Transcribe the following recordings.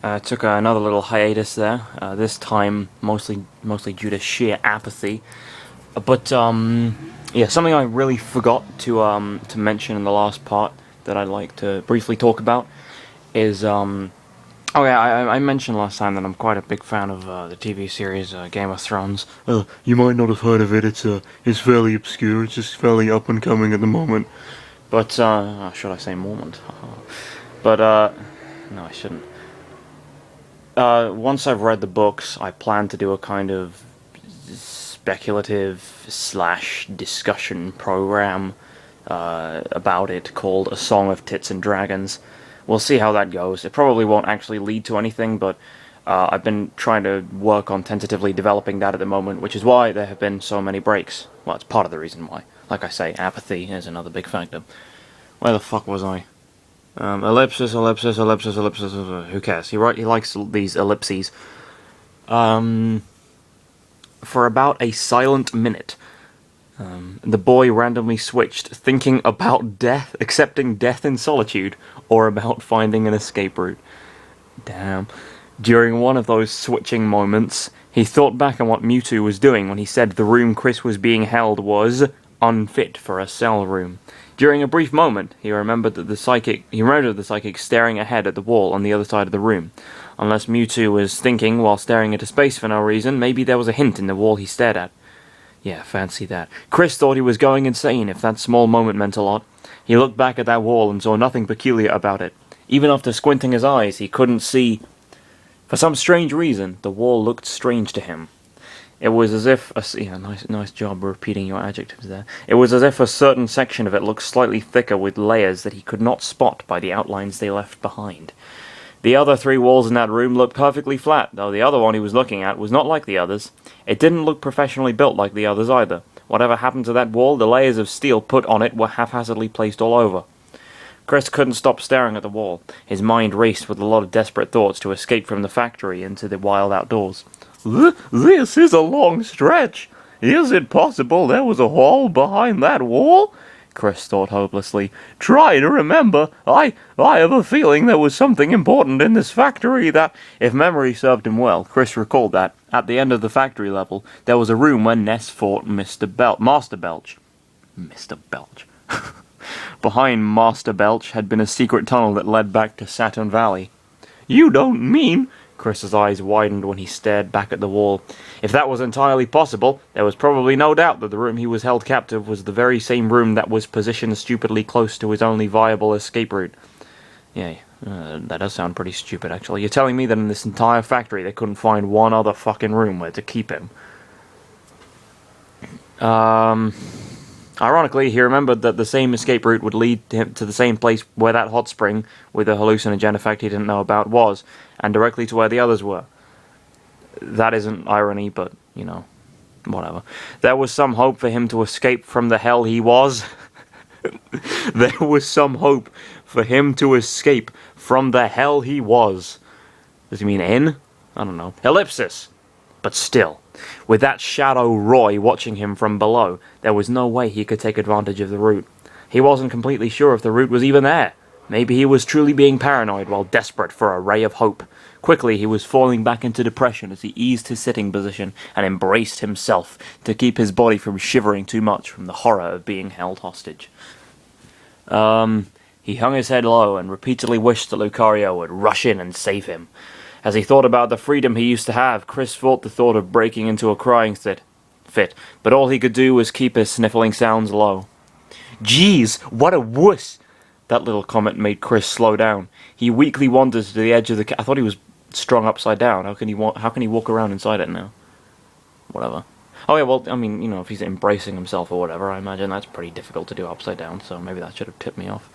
Took another little hiatus there. This time mostly due to sheer apathy. But yeah, something I really forgot to mention in the last part that I'd like to briefly talk about is oh yeah, I mentioned last time that I'm quite a big fan of the TV series Game of Thrones. You might not have heard of it. It's fairly obscure. It's just fairly up and coming at the moment. But should I say moment? But no, I shouldn't. Once I've read the books, I plan to do a kind of speculative slash discussion program about it called A Song of Tits and Dragons. We'll see how that goes. It probably won't actually lead to anything, but I've been trying to work on tentatively developing that at the moment, which is why there have been so many breaks. Well, it's part of the reason why. Like I say, apathy is another big factor. Where the fuck was I? Ellipsis. Who cares? He likes these ellipses. For about a silent minute, the boy randomly switched, thinking about death, accepting death in solitude, or about finding an escape route. Damn. During one of those switching moments, he thought back on what Mewtwo was doing when he said the room Chris was being held was unfit for a cell room. During a brief moment, he remembered the psychic staring ahead at the wall on the other side of the room. Unless Mewtwo was thinking while staring into space for no reason, maybe there was a hint in the wall he stared at. Yeah, fancy that. Chris thought he was going insane if that small moment meant a lot. He looked back at that wall and saw nothing peculiar about it. Even after squinting his eyes, he couldn't see. For some strange reason, the wall looked strange to him. It was as if nice job repeating your adjectives there. It was as if a certain section of it looked slightly thicker with layers that he could not spot by the outlines they left behind. The other three walls in that room looked perfectly flat, though the other one he was looking at was not like the others. It didn't look professionally built like the others either. Whatever happened to that wall, the layers of steel put on it were haphazardly placed all over. Chris couldn't stop staring at the wall. His mind raced with a lot of desperate thoughts to escape from the factory into the wild outdoors. This is a long stretch. Is it possible there was a hole behind that wall? Chris thought hopelessly. Try to remember. I have a feeling there was something important in this factory that, if memory served him well, Chris recalled that, at the end of the factory level, there was a room where Ness fought Master Belch. Mr. Belch. Behind Master Belch had been a secret tunnel that led back to Saturn Valley. You don't mean... Chris's eyes widened when he stared back at the wall. If that was entirely possible, there was probably no doubt that the room he was held captive was the very same room that was positioned stupidly close to his only viable escape route. Yeah, that does sound pretty stupid, actually. You're telling me that in this entire factory they couldn't find one other fucking room where to keep him? Ironically, he remembered that the same escape route would lead him to the same place where that hot spring, with a hallucinogen effect he didn't know about, was, and directly to where the others were. That isn't irony, but, whatever. There was some hope for him to escape from the hell he was. There was some hope for him to escape from the hell he was. Does he mean in? I don't know. Ellipsis! But still, with that shadow Roy watching him from below, there was no way he could take advantage of the route. He wasn't completely sure if the route was even there. Maybe he was truly being paranoid while desperate for a ray of hope. Quickly, he was falling back into depression as he eased his sitting position and embraced himself to keep his body from shivering too much from the horror of being held hostage. He hung his head low and repeatedly wished that Lucario would rush in and save him. As he thought about the freedom he used to have, Chris fought the thought of breaking into a crying fit, but all he could do was keep his sniffling sounds low. Jeez, what a wuss! That little comment made Chris slow down. He weakly wandered to the edge of the I thought he was strung upside down. How can he walk around inside it now? Whatever. Oh yeah, well, I mean, if he's embracing himself or whatever, I imagine that's pretty difficult to do upside down, so maybe that should have tipped me off.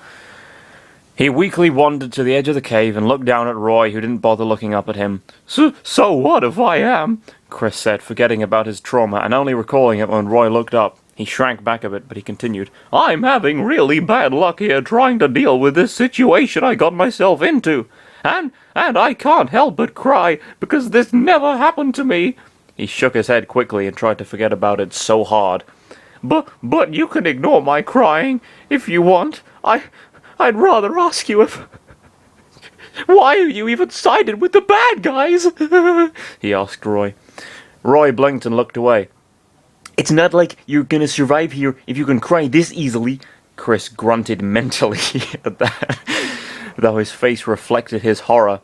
He weakly wandered to the edge of the cave and looked down at Roy, who didn't bother looking up at him. So what if I am? Chris said, forgetting about his trauma and only recalling it when Roy looked up. He shrank back a bit, but he continued. I'm having really bad luck here trying to deal with this situation I got myself into. And I can't help but cry, because this never happened to me. He shook his head quickly and tried to forget about it so hard. But you can ignore my crying, if you want. I'd rather ask you if... Why are you even sided with the bad guys? He asked Roy. Roy blinked and looked away. It's not like you're gonna survive here if you can cry this easily, Chris grunted mentally at that, though his face reflected his horror.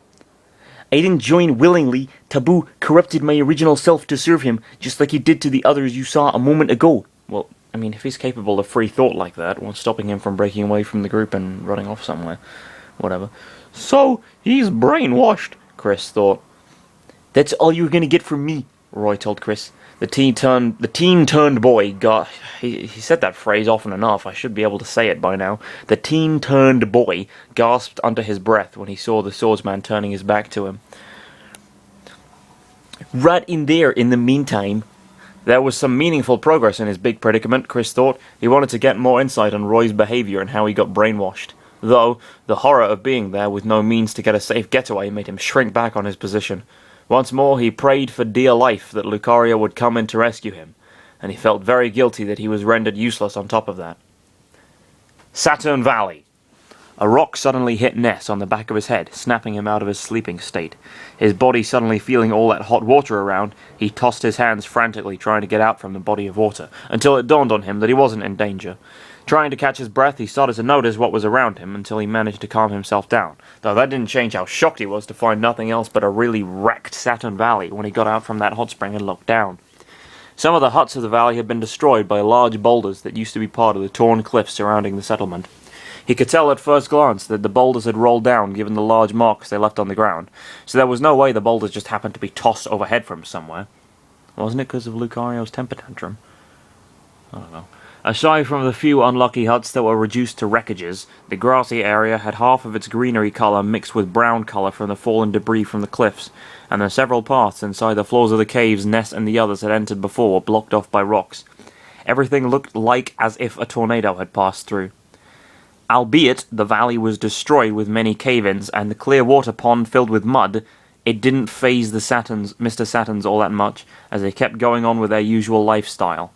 I didn't join willingly. Taboo corrupted my original self to serve him, just like he did to the others you saw a moment ago. Well, I mean, if he's capable of free thought like that, what's stopping him from breaking away from the group and running off somewhere? Whatever. So, he's brainwashed, Chris thought. That's all you're gonna get from me, Roy told Chris. The teen-turned boy got... He said that phrase often enough, I should be able to say it by now. The teen-turned boy gasped under his breath when he saw the swordsman turning his back to him. Right in there, in the meantime. There was some meaningful progress in his big predicament, Chris thought. He wanted to get more insight on Roy's behaviour and how he got brainwashed. Though, the horror of being there with no means to get a safe getaway made him shrink back on his position. Once more he prayed for dear life that Lucario would come in to rescue him, and he felt very guilty that he was rendered useless on top of that. Saturn Valley. A rock suddenly hit Ness on the back of his head, snapping him out of his sleeping state. His body suddenly feeling all that hot water around, he tossed his hands frantically trying to get out from the body of water, until it dawned on him that he wasn't in danger. Trying to catch his breath, he started to notice what was around him until he managed to calm himself down, though that didn't change how shocked he was to find nothing else but a really wrecked Saturn Valley when he got out from that hot spring and looked down. Some of the huts of the valley had been destroyed by large boulders that used to be part of the torn cliffs surrounding the settlement. He could tell at first glance that the boulders had rolled down given the large marks they left on the ground, so there was no way the boulders just happened to be tossed overhead from somewhere. Wasn't it because of Lucario's temper tantrum? I don't know. Aside from the few unlucky huts that were reduced to wreckages, the grassy area had half of its greenery colour mixed with brown colour from the fallen debris from the cliffs, and the several paths inside the floors of the caves Ness and the others had entered before were blocked off by rocks. Everything looked like as if a tornado had passed through. Albeit the valley was destroyed with many cave-ins and the clear water pond filled with mud, it didn't faze the Mr. Saturns all that much, as they kept going on with their usual lifestyle.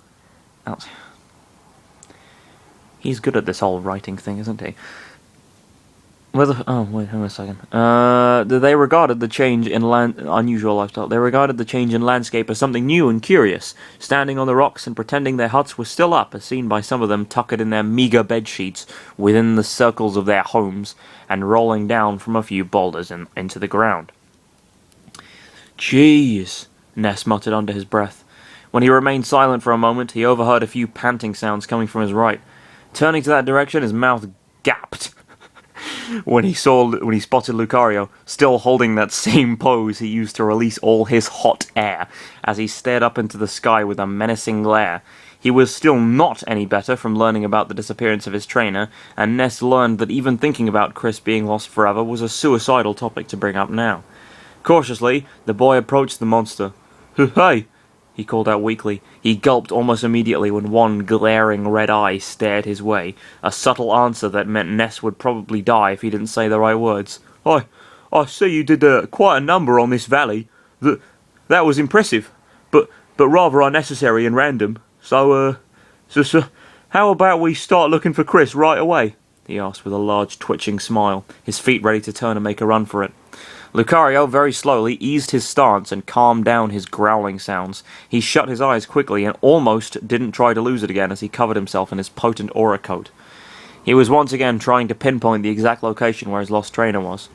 He's good at this whole writing thing, isn't he? Oh, wait, hang on a second. They regarded the change in unusual lifestyle. They regarded the change in landscape as something new and curious, standing on the rocks and pretending their huts were still up, as seen by some of them tucked in their meagre bedsheets within the circles of their homes, and rolling down from a few boulders into the ground. Jeez, Ness muttered under his breath. When he remained silent for a moment, he overheard a few panting sounds coming from his right. Turning to that direction, his mouth gapped when he spotted Lucario, still holding that same pose he used to release all his hot air, as he stared up into the sky with a menacing glare. He was still not any better from learning about the disappearance of his trainer, and Ness learned that even thinking about Chris being lost forever was a suicidal topic to bring up now. Cautiously, the boy approached the monster. Hey! He called out weakly. He gulped almost immediately when one glaring red eye stared his way, a subtle answer that meant Ness would probably die if he didn't say the right words. I see you did quite a number on this valley. That was impressive, but rather unnecessary and random. So how about we start looking for Chris right away? He asked with a large twitching smile, his feet ready to turn and make a run for it. Lucario very slowly eased his stance and calmed down his growling sounds. He shut his eyes quickly and almost didn't try to lose it again as he covered himself in his potent aura coat. He was once again trying to pinpoint the exact location where his lost trainer was.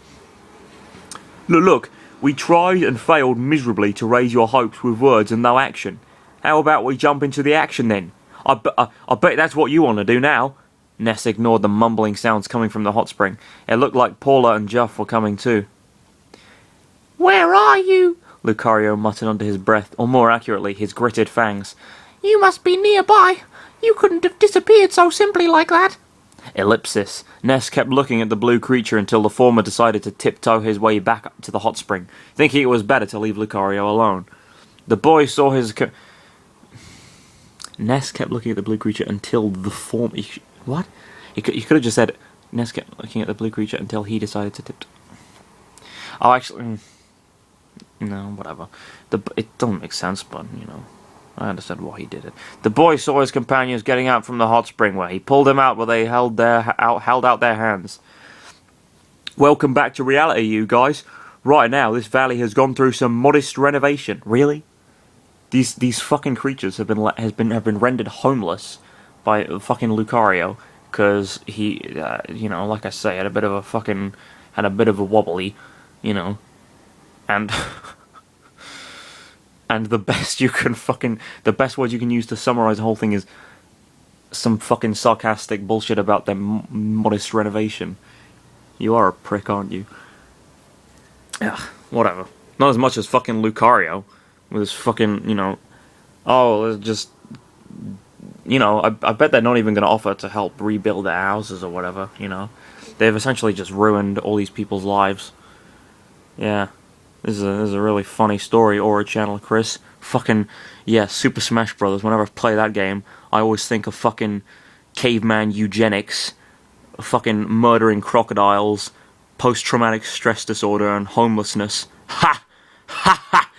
Look, we tried and failed miserably to raise your hopes with words and no action. How about we jump into the action then? I bet that's what you want to do now. Ness ignored the mumbling sounds coming from the hot spring. It looked like Paula and Juff were coming too. Where are you? Lucario muttered under his breath, or more accurately, his gritted fangs. You must be nearby. You couldn't have disappeared so simply like that. Ellipsis. Ness kept looking at the blue creature until the former decided to tiptoe his way back up to the hot spring, thinking it was better to leave Lucario alone. The boy saw his... Ness kept looking at the blue creature until the form... What? You could have just said, Ness kept looking at the blue creature until he decided to tiptoe. Oh, actually... No, whatever. It doesn't make sense, but, you know, I understand why he did it. The boy saw his companions getting out from the hot spring where he pulled them out where they held out their hands. Welcome back to reality, you guys. Right now, this valley has gone through some modest renovation. Really? These fucking creatures have been rendered homeless by fucking Lucario because he, like I say, had a bit of a wobbly, you know, and and the best word you can use to summarize the whole thing is some fucking sarcastic bullshit about their modest renovation. You are a prick, aren't you? Ugh, whatever. Not as much as fucking Lucario with his fucking, oh, just, I bet they're not even going to offer to help rebuild their houses or whatever, They've essentially just ruined all these people's lives. Yeah. This is a really funny story, Aura Channel, Chris. Fucking, yeah, Super Smash Brothers. Whenever I play that game, I always think of fucking caveman eugenics, fucking murdering crocodiles, post-traumatic stress disorder, and homelessness. Ha! Ha ha!